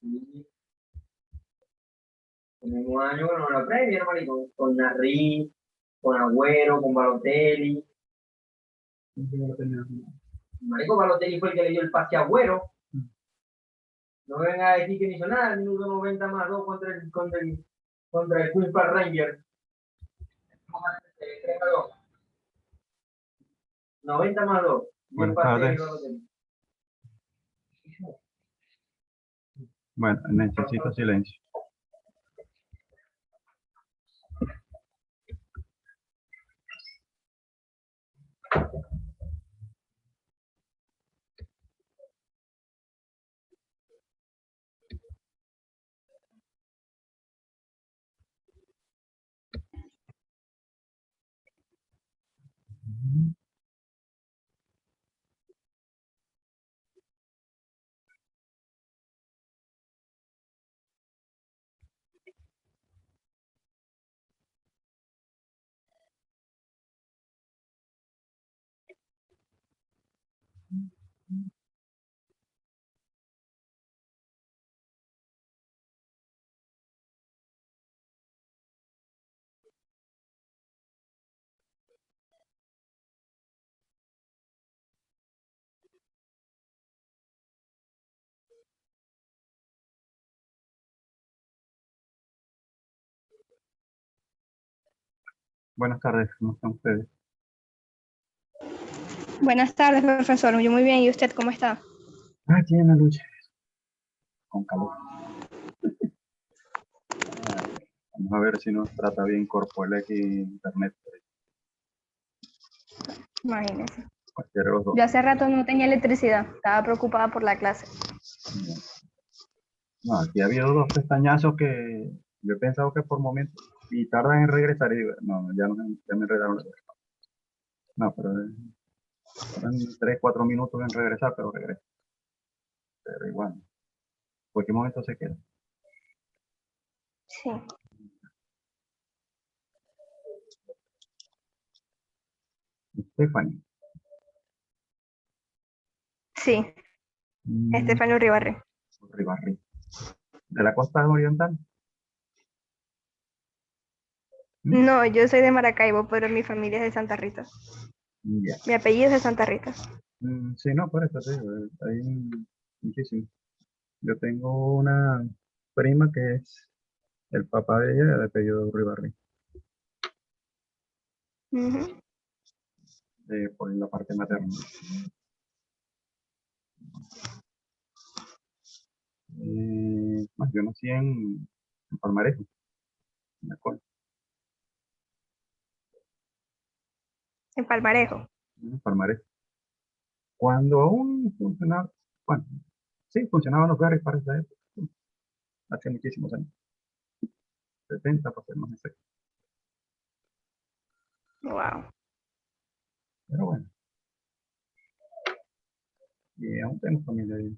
Y el mismo año ganó la Premier, marico, con Narri, con Agüero, con Balotelli. Marico, Balotelli fue el que le dio el pase a Agüero. No me venga a decir que no hizo nada, el minuto 90 más 2 contra el Queen's Park Rangers. 90 más 2. Buenas tardes. Bueno, necesito silencio. Buenas tardes, ¿cómo están ustedes? Buenas tardes, profesor. Yo muy bien. ¿Y usted cómo está? Aquí en la lucha. Con calor. Vamos a ver si nos trata bien Corpoel aquí internet. Imagínese. Cualquiera de los dos. Yo hace rato no tenía electricidad. Estaba preocupada por la clase. No, aquí ha habido dos pestañazos que yo he pensado que por momentos y tardan en regresar y digo, no, ya me enredaron. No, pero tardan 3, 4 minutos en regresar, pero regresa. Pero igual, en cualquier momento se queda. Sí. Stephanie. Sí, Estefano Ribarre. Ribarri. ¿De la costa oriental? No, yo soy de Maracaibo, pero mi familia es de Santa Rita. Ya. Mi apellido es de Santa Rita. Sí, no, por eso te digo, hay muchísimo. Yo tengo una prima que es el papá de ella, de apellido Ribarri, Ujú. por la parte materna. Yo nací en Palmarejo, en la Col, En Palmarejo. en Palmarejo. Cuando aún funcionaba, bueno, sí, funcionaban los ferries para esa época, hace muchísimos años, 70 para ser más exacto. Wow. Pero bueno, y aún tengo familia ahí.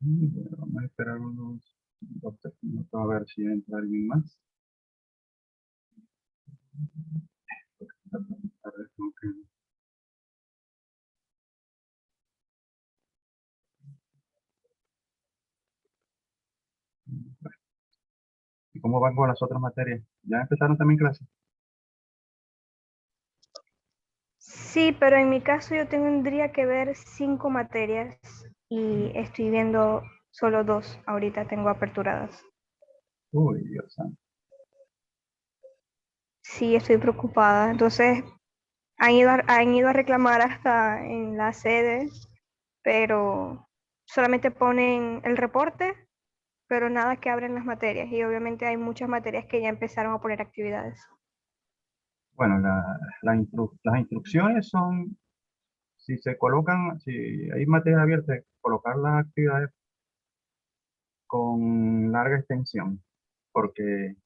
Bueno, vamos a esperar unos 2 minutos a ver si entra alguien más. A ver, tengo que- ¿Y cómo van con las otras materias? ¿Ya empezaron también clases? Sí, pero en mi caso yo tendría que ver 5 materias y estoy viendo solo 2. Ahorita tengo aperturadas. Uy, Dios santo. Sí, estoy preocupada. Entonces, han ido a reclamar hasta en la sede, pero solamente ponen el reporte, pero nada que abren las materias. Y obviamente hay muchas materias que ya empezaron a poner actividades. Bueno, las instrucciones son, si se colocan, si hay materias abiertas, colocar las actividades con larga extensión, porque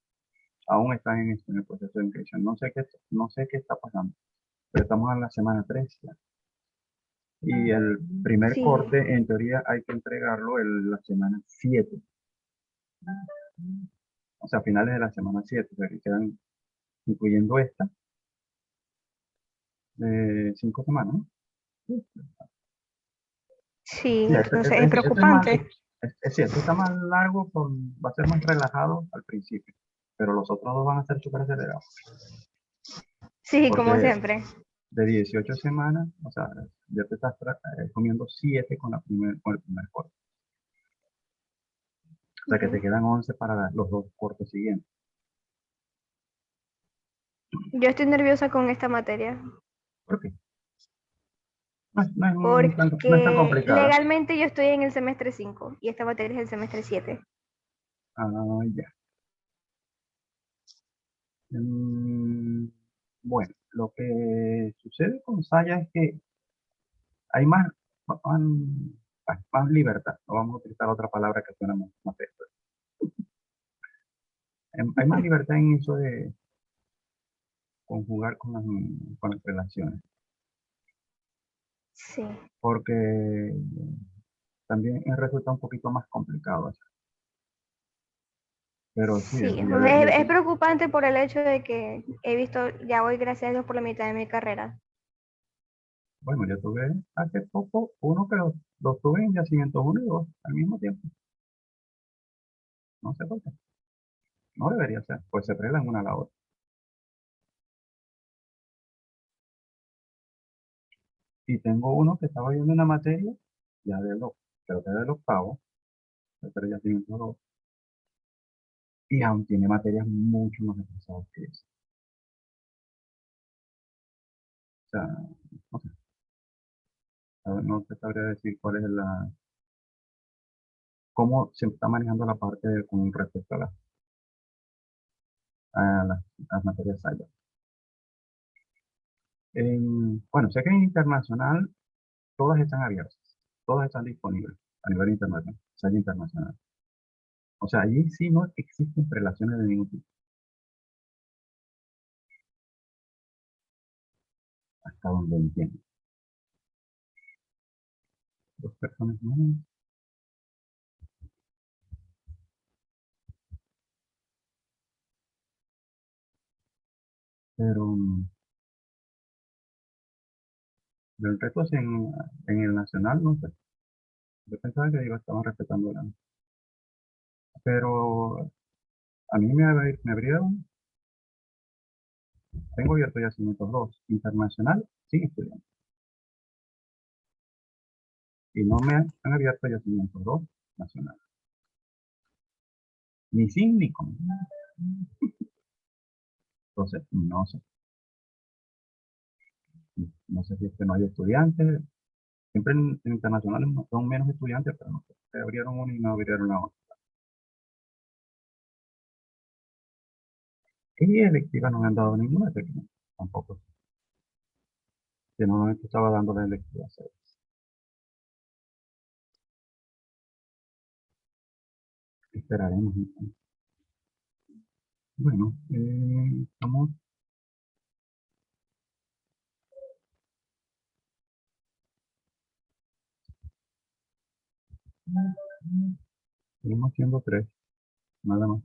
aún están en el proceso de inscripción. No sé qué está pasando, pero estamos en la semana 3 ya. Y el primer Sí, corte, en teoría, hay que entregarlo en la semana 7, o sea, a finales de la semana 7, o sea, que quedan, incluyendo esta, 5 semanas, ¿no? Sí, Sí, entonces es preocupante. es cierto, está más largo, va a ser más relajado al principio, pero los otros dos van a ser súper acelerados, Sí, como porque siempre. de 18 semanas, o sea, ya te estás comiendo 7 con el primer corte, o sea que te Ujú. quedan 11 para los dos cortes siguientes. Yo estoy nerviosa con esta materia ¿Por qué? No es tan porque complicada. legalmente yo estoy en el semestre 5 y esta materia es el semestre 7. Ah, ya. Mm, bueno, lo que sucede con Saya es que hay más, más libertad. No vamos a utilizar otra palabra que suena más feo. Hay más libertad en eso de conjugar con las relaciones, Sí, porque también resulta un poquito más complicado eso. Pero sí, sí. Es preocupante por el hecho de que he visto, ya voy gracias a Dios por la mitad de mi carrera. bueno, yo tuve hace poco uno que los tuve en yacimientos 1 y 2 al mismo tiempo. No sé por qué. No debería ser, pues se frelan una a la otra. Y tengo uno que estaba viendo una materia, ya creo que del octavo, pero yacimientos 2, y aún tiene materias mucho más atrasadas que eso. O sea, no sé, no te sabría decir cuál es cómo se está manejando la parte con respecto a las materias cyber. Bueno, sé que en internacional todas están abiertas, todas están disponibles a nivel internacional, cyber internacional. O sea, allí sí no existen relaciones de ningún tipo, hasta donde entiendo. Dos personas más, pero el resto es en el nacional, no sé. Yo pensaba que estaban respetando la. Pero a mí me abrieron, tengo abierto yacimientos 2 internacional, sin estudiantes. Y no me han abierto yacimientos 2 nacional. Ni sin ni con. Entonces, no sé. No sé si es que no hay estudiantes. Siempre en internacionales son menos estudiantes, pero no sé. Se abrieron uno y no abrieron la otra. Y electivas no me han dado ninguna, así que tampoco. Que normalmente estaba dando la electiva. Esperaremos entonces. Bueno, seguimos siendo 3, nada más.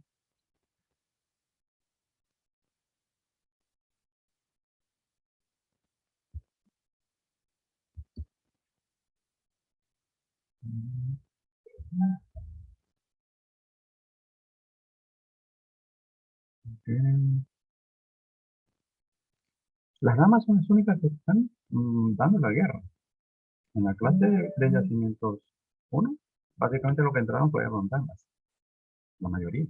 Ok. Las damas son las únicas que están dando la guerra. En la clase de yacimientos 1, básicamente lo que entraron fue rondanas, la mayoría.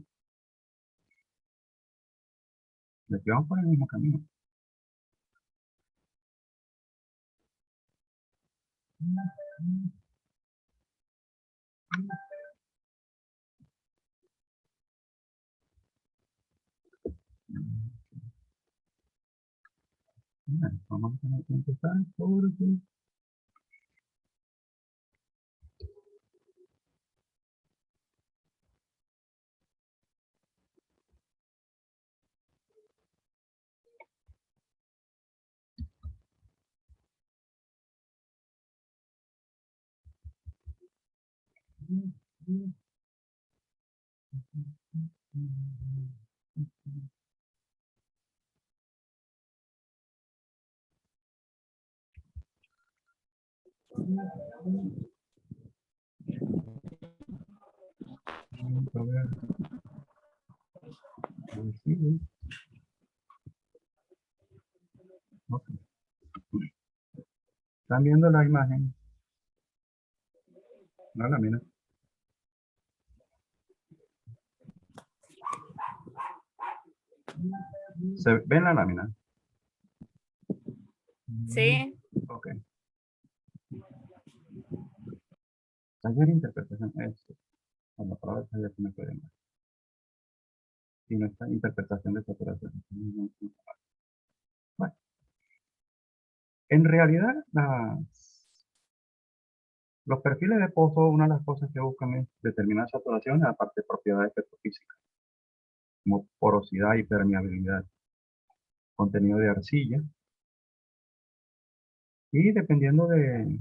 Les llevamos por el mismo camino. Bueno, vamos a tener que empezar porque A ver. Sí. Ok. ¿Están viendo la imagen? La lámina. ¿Se ven la lámina? Sí. Ok. Taller de interpretación. Esto. La palabra taller que me pueden dar. Y nuestra interpretación de saturación. Bueno. En realidad, los perfiles de pozo, una de las cosas que buscan es determinar saturación, aparte de propiedades petrofísicas, como porosidad y permeabilidad, contenido de arcilla, y dependiendo de,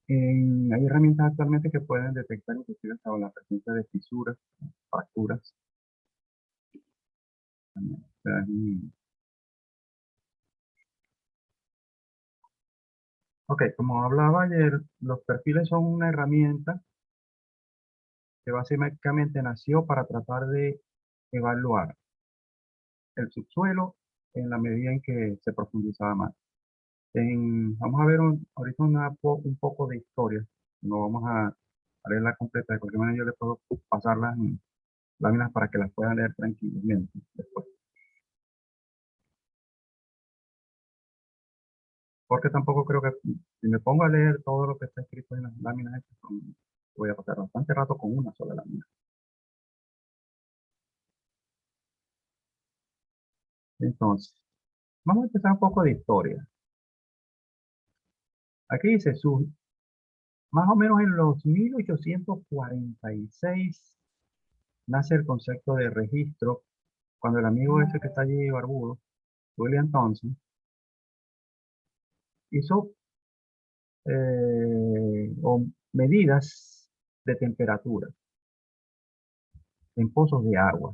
hay herramientas actualmente que pueden detectar inclusive hasta la presencia de fisuras, fracturas. O sea, ok, como hablaba ayer, los perfiles son una herramienta que básicamente nació para tratar de evaluar el subsuelo en la medida en que se profundizaba más. Vamos a ver ahorita un poco de historia. No vamos a leerla completa. De cualquier manera yo les puedo pasar las láminas para que las puedan leer tranquilamente después. Porque tampoco creo que si me pongo a leer todo lo que está escrito en las láminas, voy a pasar bastante rato con una sola lámina. Entonces, vamos a empezar un poco de historia. Aquí dice, más o menos en los 1846 nace el concepto de registro, cuando el amigo ese que está allí barbudo, William Thomson, hizo medidas de temperatura en pozos de agua.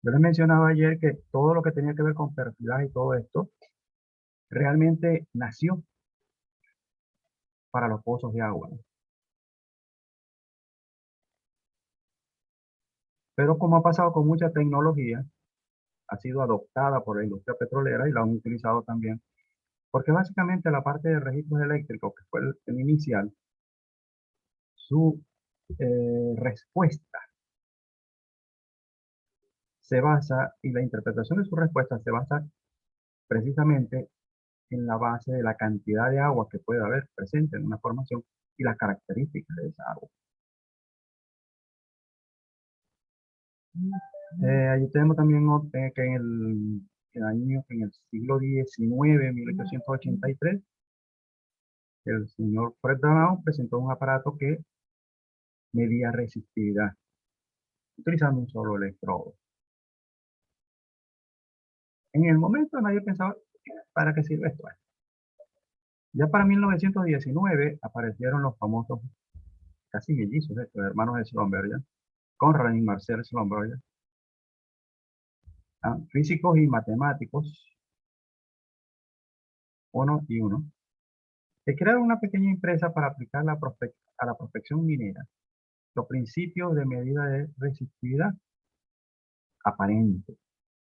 Yo les mencionaba ayer que todo lo que tenía que ver con perfilaje y todo esto realmente nació para los pozos de agua. Pero como ha pasado con mucha tecnología, ha sido adoptada por la industria petrolera y la han utilizado también, porque básicamente la parte de registros eléctricos, que fue el inicial, su respuesta se basa, y la interpretación de su respuesta se basa precisamente en la base de la cantidad de agua que puede haber presente en una formación y las características de esa agua. Allí tenemos también que en el siglo XIX, 1883, el señor Fred Brown presentó un aparato que medía resistividad utilizando un solo electrodo. En el momento nadie pensaba, ¿para qué sirve esto? Ya para 1919 aparecieron los famosos, casi mellizos, estos hermanos de Schlumberger, Conrad y Marcel Schlumberger, físicos y matemáticos, uno y uno, que crearon una pequeña empresa para aplicar a la prospección minera los principios de medida de resistividad aparente,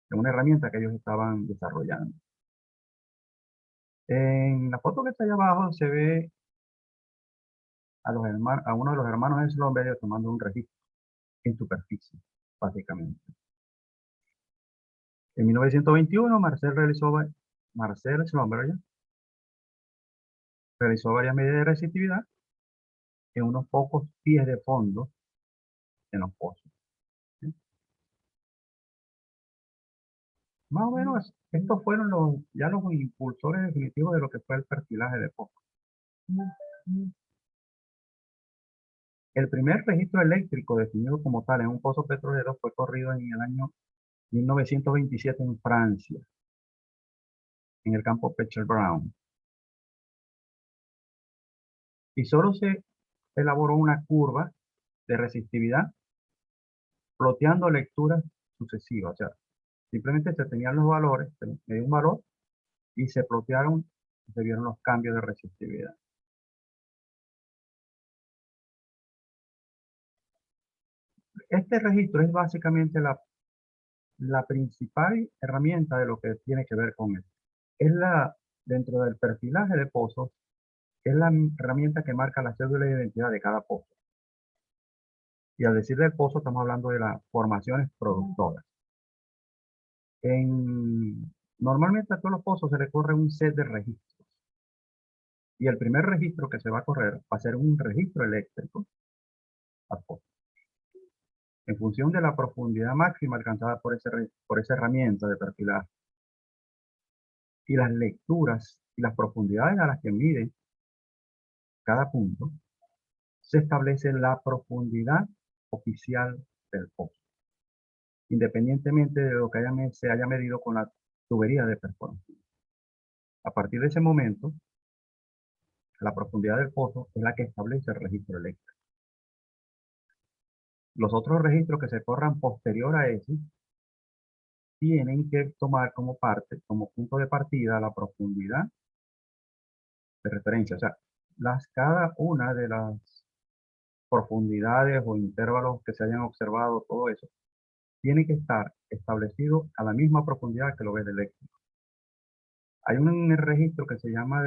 de una herramienta que ellos estaban desarrollando. En la foto que está ahí abajo se ve a uno de los hermanos de Schlumberger tomando un registro en superficie, básicamente. En 1921, Marcel Schlumberger realizó varias medidas de resistividad en unos pocos pies de fondo en los pozos. ¿Sí? Más o menos, estos fueron ya los impulsores definitivos de lo que fue el perfilaje de pozos. El primer registro eléctrico definido como tal en un pozo petrolero fue corrido en el año 1927 en Francia, en el campo Petcher-Brown. Y solo se elaboró una curva de resistividad ploteando lecturas sucesivas. O sea, simplemente se tenían los valores, se dio un valor y se plotearon y se vieron los cambios de resistividad. Este registro es básicamente la principal herramienta de lo que tiene que ver con esto. Dentro del perfilaje de pozos, es la herramienta que marca la cédula de identidad de cada pozo. Y al decir del pozo, estamos hablando de las formaciones productoras. Normalmente a todos los pozos se le corre un set de registros. Y el primer registro que se va a correr va a ser un registro eléctrico al pozo. En función de la profundidad máxima alcanzada por esa herramienta de perfilaje y las lecturas y las profundidades a las que mide cada punto, se establece la profundidad oficial del pozo, independientemente de lo que se haya medido con la tubería de perforación. A partir de ese momento, la profundidad del pozo es la que establece el registro eléctrico. Los otros registros que se corran posterior a ese tienen que tomar como punto de partida la profundidad de referencia. O sea, cada una de las profundidades o intervalos que se hayan observado, todo eso, tiene que estar establecido a la misma profundidad que lo ve el eléctrico. Hay un registro que se llama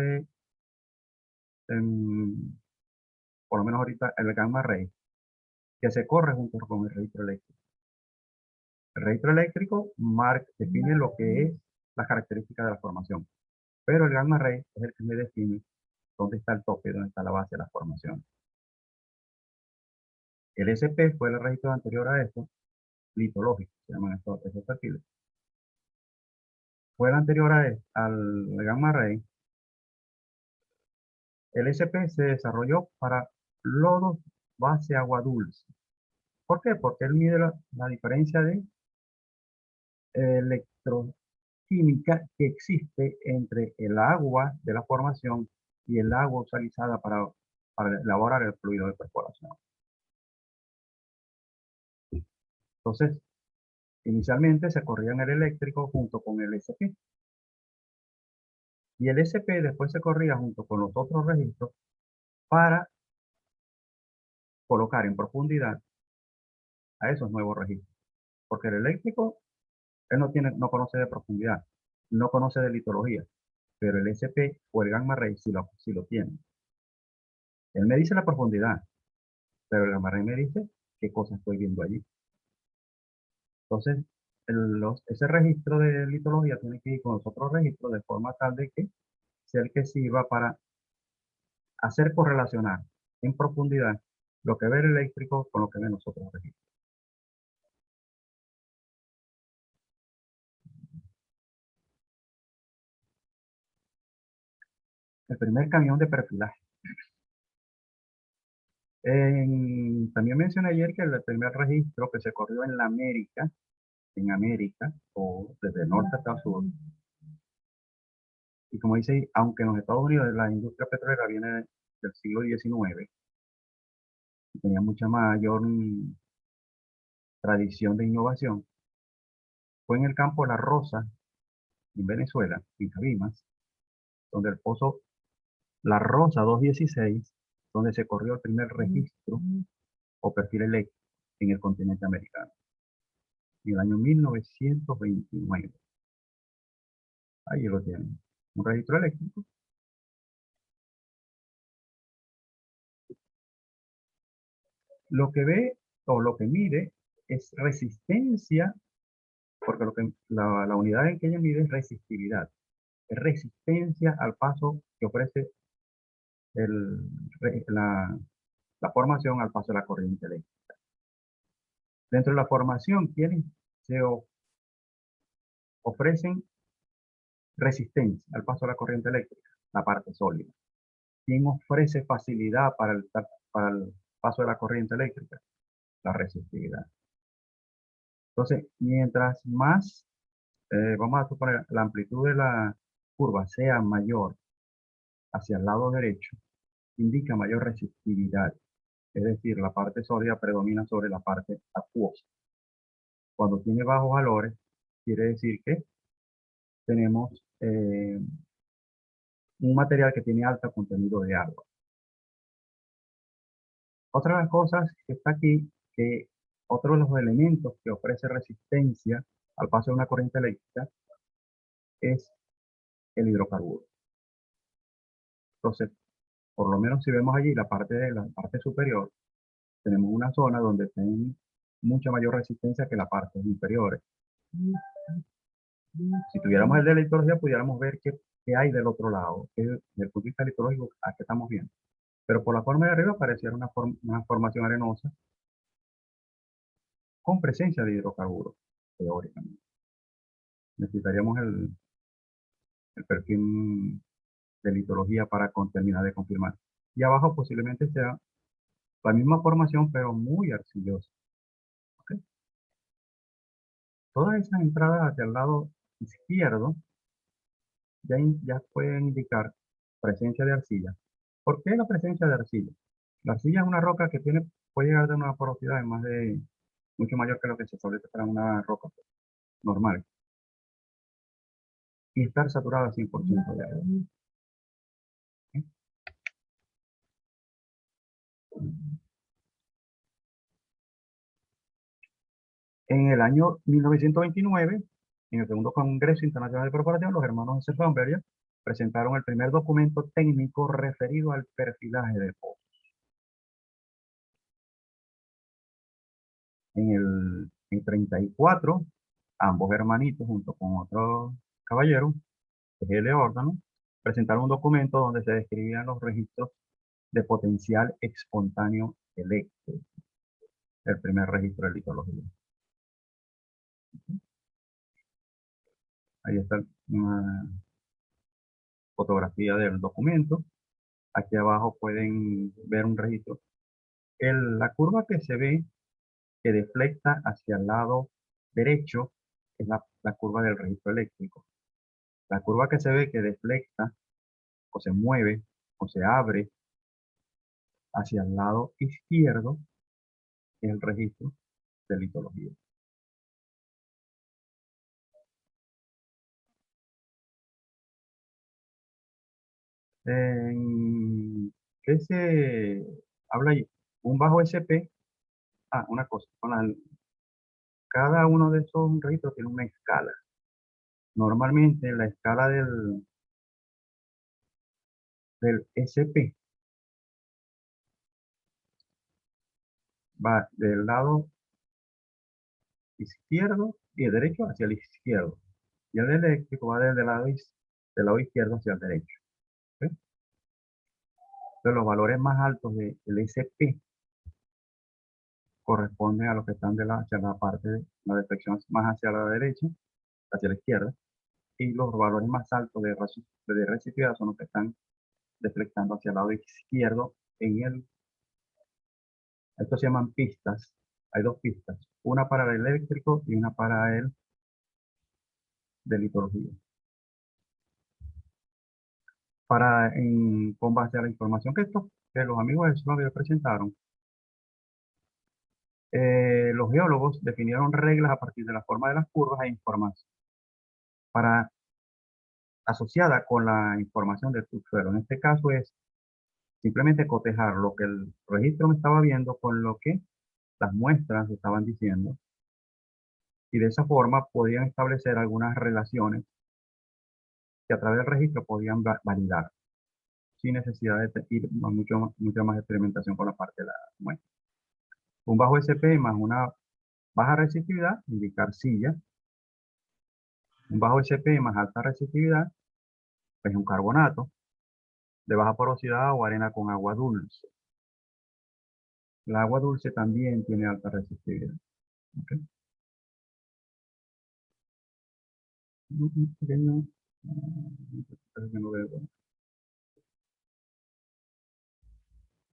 por lo menos ahorita, el gamma ray, que se corre junto con el registro eléctrico. El registro eléctrico define lo que es la característica de la formación, pero el gamma ray es el que me define dónde está el tope, dónde está la base de la formación. El SP fue el registro anterior a esto, litológico, se llaman esos perfiles. Fue el anterior al gamma ray. El SP se desarrolló para lodos base agua dulce. ¿Por qué? Porque él mide la diferencia de electroquímica que existe entre el agua de la formación y el agua utilizada para elaborar el fluido de perforación. Entonces, inicialmente se corría en el eléctrico junto con el SP. Y el SP después se corría junto con los otros registros para colocar en profundidad a esos nuevos registros. Porque el eléctrico, él no conoce de profundidad, no conoce de litología, pero el SP o el gamma ray sí lo tiene. Él me dice la profundidad, pero el gamma ray me dice qué cosa estoy viendo allí. Entonces, ese registro de litología tiene que ir con los otros registros de forma tal de que sea el que sirva para hacer correlacionar en profundidad lo que ve el eléctrico con lo que ven los otros registros. El primer camión de perfilaje. También mencioné ayer que el primer registro que se corrió en América, o desde norte hasta sur, y como dice, aunque en los Estados Unidos la industria petrolera viene del siglo XIX, y tenía mucha mayor tradición de innovación, fue en el campo La Rosa, en Venezuela, en Cabimas, donde el pozo La Rosa 216, donde se corrió el primer registro o perfil eléctrico en el continente americano, en el año 1929. Ahí lo tienen, un registro eléctrico. Lo que ve o lo que mide es resistencia, porque la unidad en que ella mide es resistividad. Es resistencia al paso que ofrece la formación al paso de la corriente eléctrica. Dentro de la formación, se ofrecen resistencia al paso de la corriente eléctrica, la parte sólida. ¿Quién ofrece facilidad para el paso de la corriente eléctrica? La resistividad. Entonces, mientras más, vamos a suponer, la amplitud de la curva sea mayor hacia el lado derecho, indica mayor resistividad. Es decir, la parte sólida predomina sobre la parte acuosa. Cuando tiene bajos valores, quiere decir que tenemos un material que tiene alto contenido de agua. Otra de las cosas que está aquí, que Otro de los elementos que ofrece resistencia al paso de una corriente eléctrica es el hidrocarburo. Entonces, por lo menos si vemos allí la parte superior, tenemos una zona donde tiene mucha mayor resistencia que la parte inferior. Si tuviéramos el de electrología, pudiéramos ver qué hay del otro lado, que desde el punto de vista electrológico, a qué estamos viendo. Pero por la forma de arriba pareciera una formación arenosa con presencia de hidrocarburos, teóricamente. Necesitaríamos el perfil de litología para terminar de confirmar. Y abajo posiblemente sea la misma formación, pero muy arcillosa. ¿Ok? Todas esas entradas hacia el lado izquierdo ya pueden indicar presencia de arcilla. ¿Por qué la presencia de arcilla? La arcilla es una roca que puede llegar a tener una porosidad mucho mayor que lo que se establece para una roca normal. Y estar saturada 100% de agua. ¿Ok? En el año 1929, en el segundo Congreso Internacional de Corporación, los hermanos Servanberger presentaron el primer documento técnico referido al perfilaje de pozos. En 34, ambos hermanitos, junto con otro caballero, G.L. Ordano, presentaron un documento donde se describían los registros de potencial espontáneo eléctrico, el primer registro de litología. Ahí está una fotografía del documento. Aquí abajo pueden ver un registro. La curva que se ve que deflecta hacia el lado derecho es la curva del registro eléctrico. La curva que se ve que deflecta o se mueve o se abre hacia el lado izquierdo es el registro de litología. ¿Qué se habla allí? Un bajo SP. Una cosa. Cada uno de esos registros tiene una escala. Normalmente la escala del SP va del lado izquierdo y el derecho hacia el izquierdo. Y el eléctrico va del lado izquierdo hacia el derecho. ¿Ok? Entonces los valores más altos del SP corresponden a los que están hacia la parte de la deflexión más hacia la derecha, hacia la izquierda, y los valores más altos de resistividad son los que están deflectando hacia el lado izquierdo estos se llaman pistas. Hay dos pistas, una para el eléctrico y una para el de litología. Con base a la información que los amigos de Slovenia presentaron, los geólogos definieron reglas a partir de la forma de las curvas e información asociada con la información del subsuelo. En este caso es simplemente cotejar lo que el registro me estaba viendo con lo que las muestras estaban diciendo, y de esa forma podían establecer algunas relaciones que a través del registro podían validar sin necesidad de ir mucha más experimentación con la parte de la muestra. Un bajo SP más una baja resistividad indica arcilla. Un bajo SP más alta resistividad es un carbonato de baja porosidad o arena con agua dulce. El agua dulce también tiene alta resistividad. ¿Okay? Un pequeño,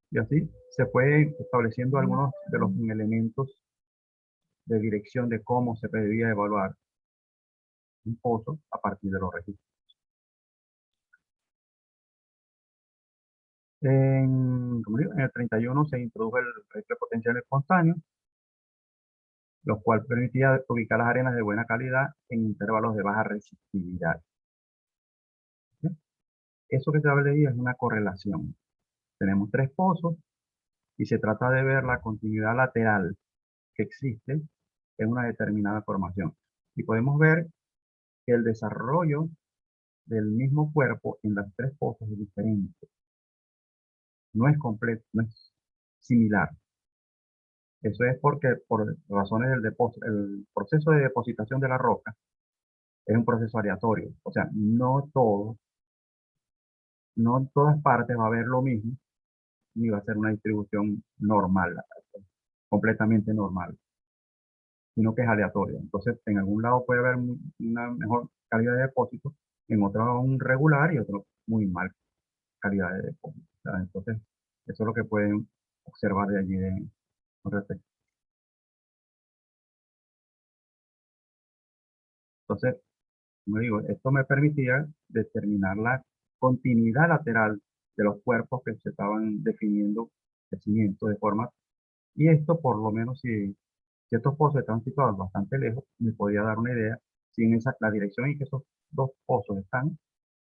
y así se pueden estableciendo algunos de los elementos de dirección de cómo se debía evaluar un pozo a partir de los registros. Como digo, en el 31 se introdujo el registro de potencial espontáneo, lo cual permitía ubicar las arenas de buena calidad en intervalos de baja resistividad. ¿Sí? Eso que se habla ahí es una correlación. Tenemos tres pozos y se trata de ver la continuidad lateral que existe en una determinada formación. Y podemos ver que el desarrollo del mismo cuerpo en las tres pozas es diferente. No es completo, no es similar. Eso es porque por razones del depósito, el proceso de depositación de la roca es un proceso aleatorio. O sea, no en todas partes va a haber lo mismo, ni va a ser una distribución normal, completamente normal, sino que es aleatorio. Entonces, en algún lado puede haber una mejor calidad de depósito, en otro un regular y otro muy mal calidad de depósito. O sea, entonces, eso es lo que pueden observar de allí con respecto. Entonces, como digo, esto me permitía determinar la continuidad lateral de los cuerpos que se estaban definiendo crecimiento de forma, y esto por lo menos si estos pozos están situados bastante lejos, me podía dar una idea si en la dirección en que esos dos pozos están,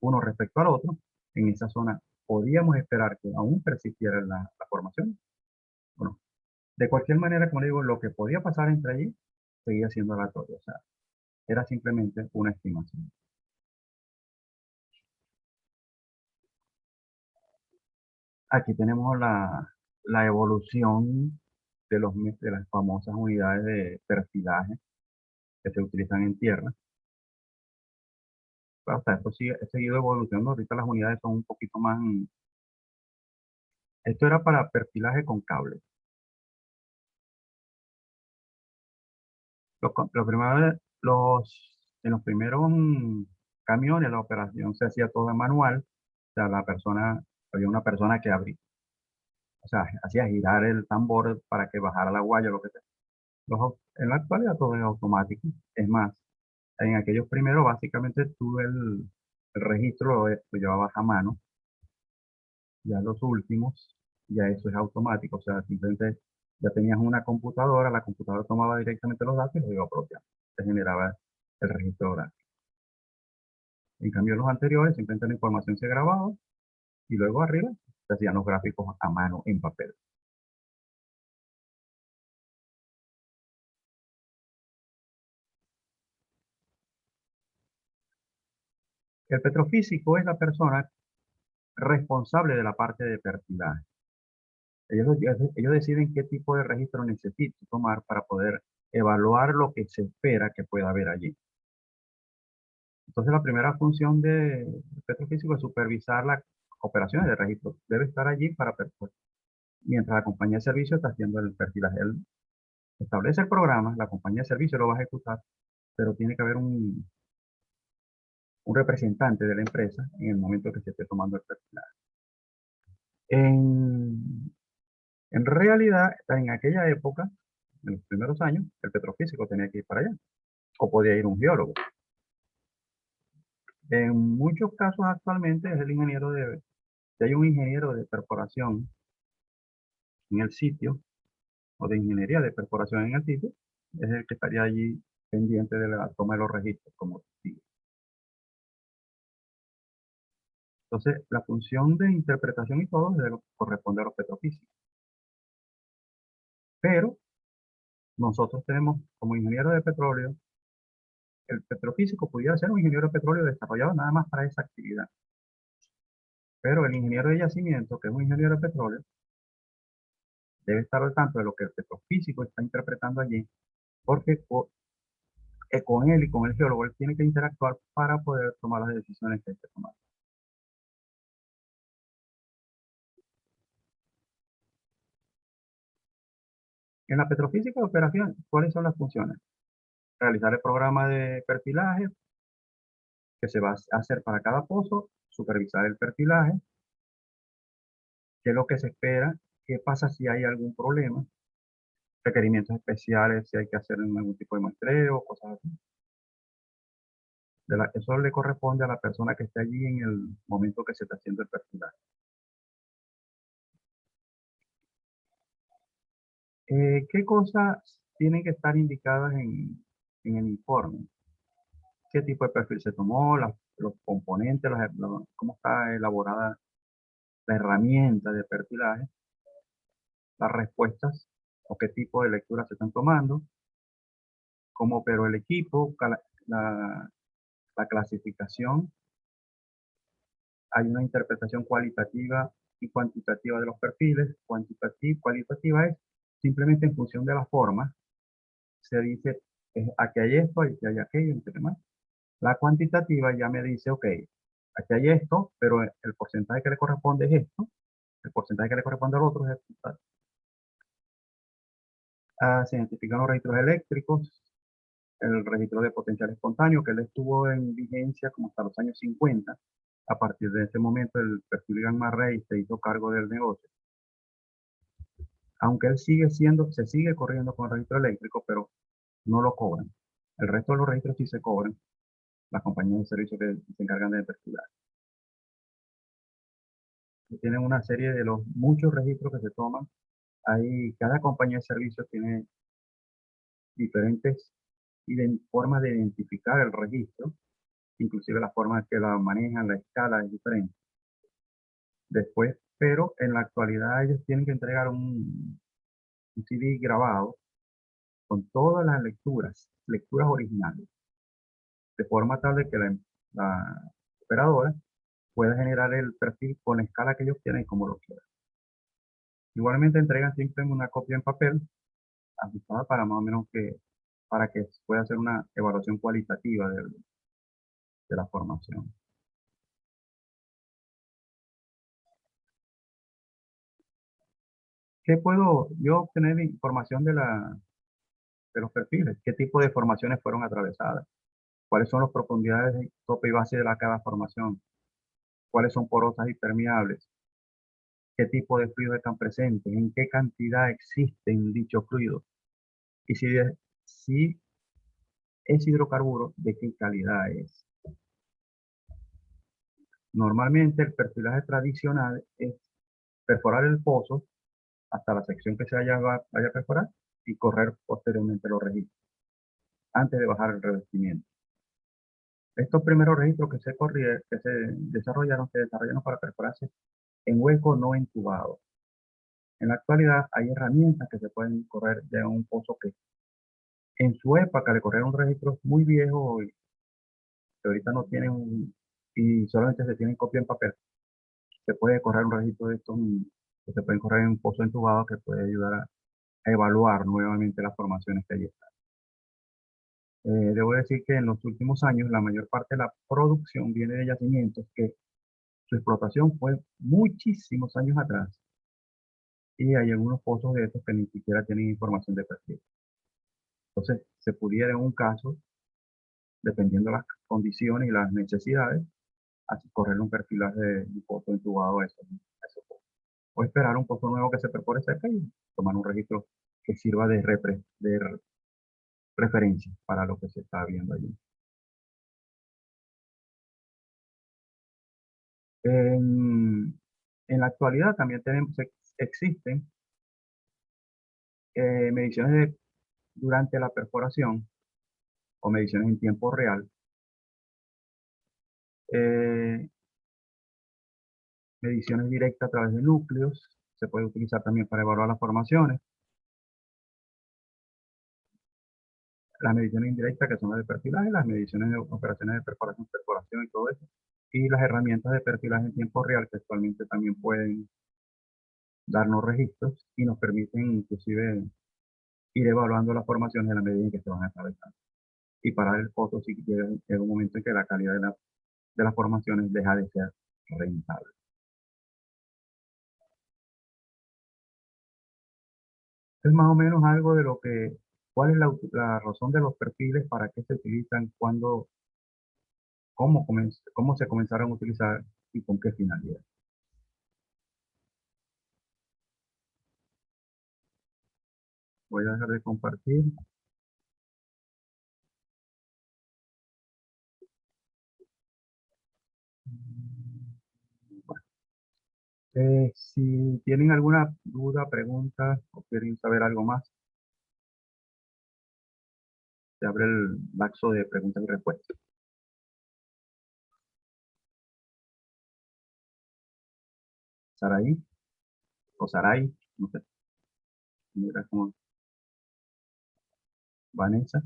uno respecto al otro, en esa zona podíamos esperar que aún persistiera la formación. Bueno, de cualquier manera, como digo, lo que podía pasar entre allí seguía siendo aleatorio, o sea, era simplemente una estimación. Aquí tenemos la evolución de las famosas unidades de perfilaje que se utilizan en tierra. Pero hasta esto sigue, he seguido evolucionando. Ahorita las unidades son un poquito más. Esto era para perfilaje con cable. En los primeros camiones la operación se hacía toda manual. O sea, había una persona que abría, o sea, hacía girar el tambor para que bajara la guaya, lo que sea. En la actualidad todo es automático. Es más, en aquellos primeros básicamente tú el registro lo llevabas a mano. Ya los últimos, ya eso es automático. O sea, simplemente ya tenías una computadora, la computadora tomaba directamente los datos y los iba apropiando. Se generaba el registro oral. En cambio, los anteriores, simplemente la información se grababa y luego arriba se hacían los gráficos a mano en papel. El petrofísico es la persona responsable de la parte de perfilaje. Ellos deciden qué tipo de registro necesito tomar para poder evaluar lo que se espera que pueda haber allí. Entonces, la primera función del petrofísico es supervisar las operaciones de registro. Debe estar allí mientras la compañía de servicio está haciendo el perfilaje. Él establece el programa, la compañía de servicio lo va a ejecutar, pero tiene que haber un representante de la empresa en el momento que se esté tomando el perfilaje. En realidad, en aquella época, en los primeros años, el petrofísico tenía que ir para allá, o podía ir un geólogo. En muchos casos actualmente es el ingeniero si hay un ingeniero de perforación en el sitio, o de ingeniería de perforación en el sitio, es el que estaría allí pendiente de la toma de los registros como testigo. Entonces, la función de interpretación y todo corresponde a los petrofísicos. Pero nosotros tenemos como ingeniero de petróleo, el petrofísico pudiera ser un ingeniero de petróleo desarrollado nada más para esa actividad. Pero el ingeniero de yacimiento, que es un ingeniero de petróleo, debe estar al tanto de lo que el petrofísico está interpretando allí, porque con él y con el geólogo él tiene que interactuar para poder tomar las decisiones que hay que tomar. En la petrofísica de operación, ¿cuáles son las funciones? Realizar el programa de perfilaje que se va a hacer para cada pozo, supervisar el perfilaje, qué es lo que se espera, qué pasa si hay algún problema, requerimientos especiales, si hay que hacer algún tipo de muestreo, cosas así. Eso le corresponde a la persona que esté allí en el momento que se está haciendo el perfilaje. ¿Qué cosas tienen que estar indicadas en el informe? ¿Qué tipo de perfil se tomó? Los componentes, cómo está elaborada la herramienta de perfilaje, las respuestas o qué tipo de lectura se están tomando, cómo operó el equipo, la clasificación. Hay una interpretación cualitativa y cuantitativa de los perfiles. Cualitativa es simplemente en función de la forma. Se dice, aquí hay esto, aquí hay aquello, entre demás. La cuantitativa ya me dice, ok, aquí hay esto, pero el porcentaje que le corresponde es esto, el porcentaje que le corresponde al otro es esto. Se identifican los registros eléctricos, el registro de potencial espontáneo, que él estuvo en vigencia como hasta los años 50. A partir de ese momento, el perfil Gamma Ray se hizo cargo del negocio. Aunque él se sigue corriendo con el registro eléctrico, pero no lo cobran. El resto de los registros sí se cobran, las compañías de servicio que se encargan de perfilar. Tienen una serie de los muchos registros que se toman. Cada compañía de servicio tiene diferentes formas de identificar el registro, inclusive la forma en que la manejan, la escala es diferente. Después, pero en la actualidad ellos tienen que entregar un CD grabado con todas las lecturas originales, de forma tal de que la operadora pueda generar el perfil con la escala que ellos quieren y como lo quieran. Igualmente entregan siempre una copia en papel, ajustada para más o menos para que pueda hacer una evaluación cualitativa de la formación. ¿Qué puedo yo obtener información de los perfiles? ¿Qué tipo de formaciones fueron atravesadas? ¿Cuáles son las profundidades de tope y base de cada formación? ¿Cuáles son porosas y permeables? ¿Qué tipo de fluidos están presentes? ¿En qué cantidad existen dichos fluidos? Y si es hidrocarburo, ¿de qué calidad es? Normalmente el perfilaje tradicional es perforar el pozo hasta la sección que vaya a perforar y correr posteriormente los registros antes de bajar el revestimiento. Estos primeros registros que se desarrollaron para perforarse en hueco no entubado. En la actualidad hay herramientas que se pueden correr de un pozo que en su época le corrieron registros muy viejos y que ahorita no tienen y solamente se tienen copia en papel. Se puede correr un registro de estos que se pueden correr en un pozo entubado que puede ayudar a evaluar nuevamente las formaciones que hay. Debo decir que en los últimos años la mayor parte de la producción viene de yacimientos que su explotación fue muchísimos años atrás y hay algunos pozos de estos que ni siquiera tienen información de perfil. Entonces, se pudiera en un caso, dependiendo de las condiciones y las necesidades, así correr un perfilaje de un pozo entubado a esos pozos. O esperar un pozo nuevo que se perfore cerca y tomar un registro que sirva de referencia para lo que se está viendo allí. En la actualidad también existen mediciones durante la perforación o mediciones en tiempo real, eh, mediciones directas a través de núcleos, se puede utilizar también para evaluar las formaciones, las mediciones indirectas que son las de perfilaje, las mediciones de operaciones de perforación y todo eso, y las herramientas de perfilaje en tiempo real que actualmente también pueden darnos registros y nos permiten inclusive ir evaluando las formaciones en la medida en que se van atravesando. Y parar el pozo si llega un momento en que la calidad de las formaciones deja de ser rentable. Es más o menos algo de cuál es la razón de los perfiles, para qué se utilizan, cómo se comenzaron a utilizar y con qué finalidad. Voy a dejar de compartir. Bueno, si tienen alguna duda, pregunta o quieren saber algo más, se abre el lapso de preguntas y respuestas. Saraí o Saray, no sé. Mira cómo Vanessa,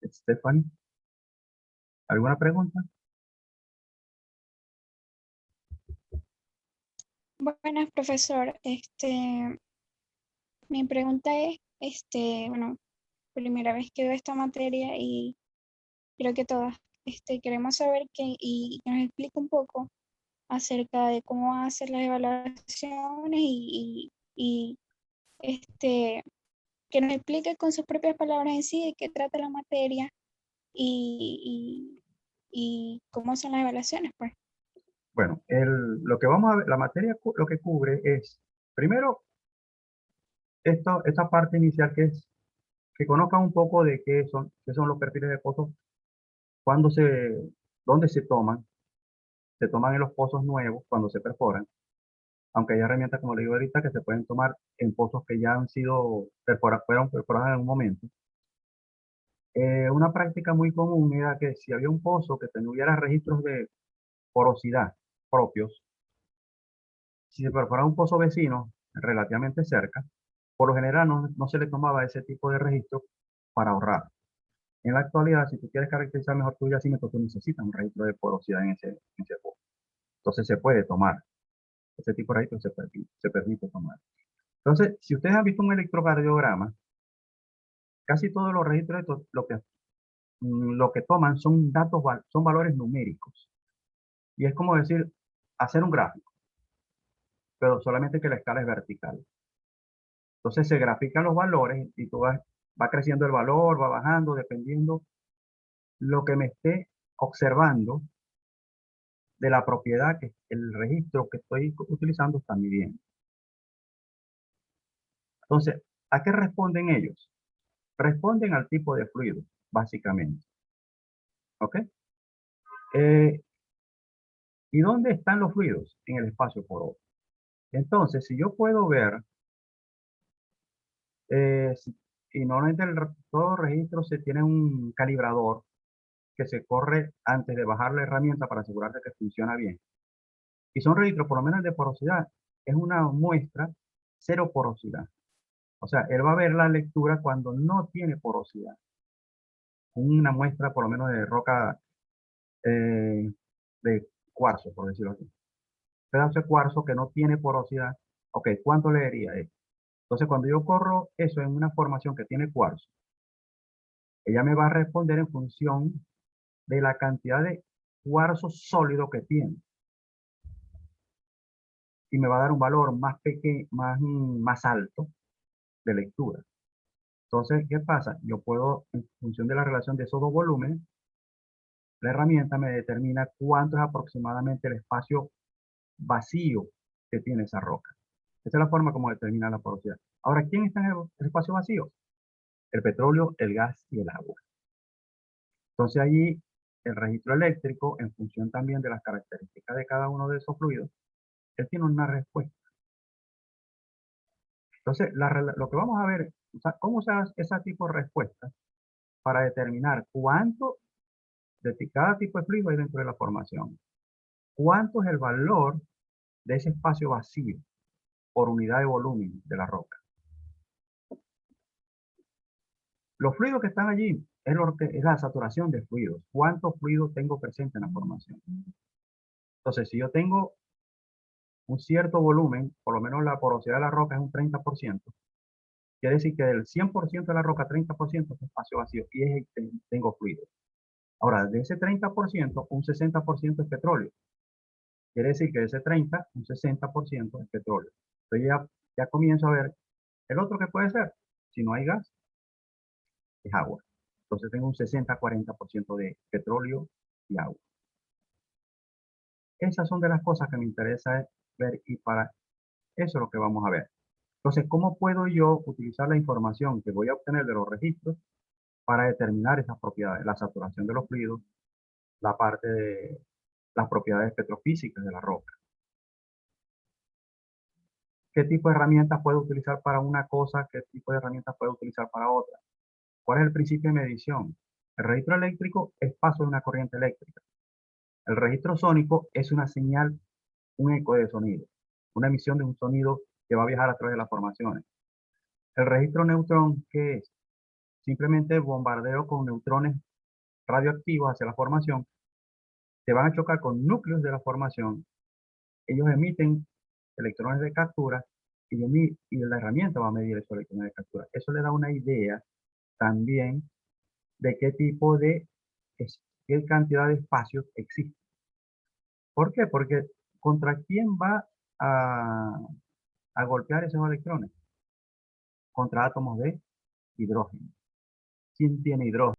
Stephanie, ¿alguna pregunta? Buenas, profesor. Mi pregunta es, bueno, primera vez que veo esta materia y creo que todas, queremos saber que nos explique un poco acerca de cómo van a hacer las evaluaciones que nos explique con sus propias palabras en sí de qué trata la materia y cómo son las evaluaciones, pues. Bueno, lo que vamos a ver, la materia lo que cubre es, primero, esta parte inicial que es que conozcan un poco de qué son los perfiles de pozos, dónde se toman en los pozos nuevos cuando se perforan, aunque hay herramientas, como le digo ahorita, que se pueden tomar en pozos que ya han sido fueron perforados en algún momento. Una práctica muy común era que si había un pozo que tuviera registros de porosidad propios, si se perforaba un pozo vecino relativamente cerca, por lo general no se le tomaba ese tipo de registro para ahorrar. En la actualidad, si tú quieres caracterizar mejor tu yacimiento, tú necesitas un registro de porosidad en ese pozo. Entonces se puede tomar. Ese tipo de registro se permite tomar. Entonces, si ustedes han visto un electrocardiograma, casi todos los registros de lo que toman son son valores numéricos. Y es como decir, hacer un gráfico, pero solamente que la escala es vertical. Entonces se grafican los valores y va creciendo el valor, va bajando, dependiendo lo que me esté observando de la propiedad que el registro que estoy utilizando está midiendo. Entonces, ¿a qué responden ellos? Responden al tipo de fluido, básicamente. ¿Ok? ¿Y dónde están los fluidos? En el espacio poroso. Entonces, si yo puedo ver, y normalmente todo registro se tiene un calibrador que se corre antes de bajar la herramienta para asegurarse que funciona bien. Y son registros, por lo menos el de porosidad, es una muestra cero porosidad. O sea, él va a ver la lectura cuando no tiene porosidad. Una muestra, por lo menos, de roca de cuarzo, por decirlo así. Pedazo de cuarzo que no tiene porosidad. Ok, ¿cuánto leería esto? Entonces, cuando yo corro eso en una formación que tiene cuarzo, ella me va a responder en función de la cantidad de cuarzo sólido que tiene. Y me va a dar un valor más pequeño, más alto de lectura. Entonces, ¿qué pasa? Yo puedo, en función de la relación de esos dos volúmenes, la herramienta me determina cuánto es aproximadamente el espacio vacío que tiene esa roca. Esa es la forma como determina la porosidad. Ahora, ¿quién está en el espacio vacío? El petróleo, el gas y el agua. Entonces allí el registro eléctrico, en función también de las características de cada uno de esos fluidos, él tiene una respuesta. Entonces, lo que vamos a ver, o sea, cómo se hace ese tipo de respuesta para determinar cuánto de cada tipo de fluido hay dentro de la formación. ¿Cuánto es el valor de ese espacio vacío por unidad de volumen de la roca? Los fluidos que están allí es la saturación de fluidos. ¿Cuántos fluidos tengo presente en la formación? Entonces, si yo tengo un cierto volumen, por lo menos la porosidad de la roca es un 30%, quiere decir que del 100% de la roca, 30% es espacio vacío y tengo fluidos. Ahora, de ese 30%, un 60% es petróleo. Quiere decir que de ese 30, un 60% es petróleo. Entonces ya comienzo a ver el otro que puede ser. Si no hay gas, es agua. Entonces tengo un 60-40% de petróleo y agua. Esas son de las cosas que me interesa ver y para eso es lo que vamos a ver. Entonces, ¿cómo puedo yo utilizar la información que voy a obtener de los registros para determinar esas propiedades? La saturación de los fluidos, la parte de las propiedades petrofísicas de la roca. ¿Qué tipo de herramientas puedo utilizar para una cosa? ¿Qué tipo de herramientas puedo utilizar para otra? ¿Cuál es el principio de medición? El registro eléctrico es paso de una corriente eléctrica. El registro sónico es una señal, un eco de sonido, una emisión de un sonido que va a viajar a través de las formaciones. El registro neutrón, ¿qué es? Simplemente bombardeo con neutrones radioactivos hacia la formación, se van a chocar con núcleos de la formación, ellos emiten electrones de captura y la herramienta va a medir esos electrones de captura. Eso le da una idea también de qué tipo de, qué cantidad de espacios existe. ¿Por qué? Porque ¿contra quién va a golpear esos electrones? Contra átomos de hidrógeno. ¿Quién tiene hidrógeno?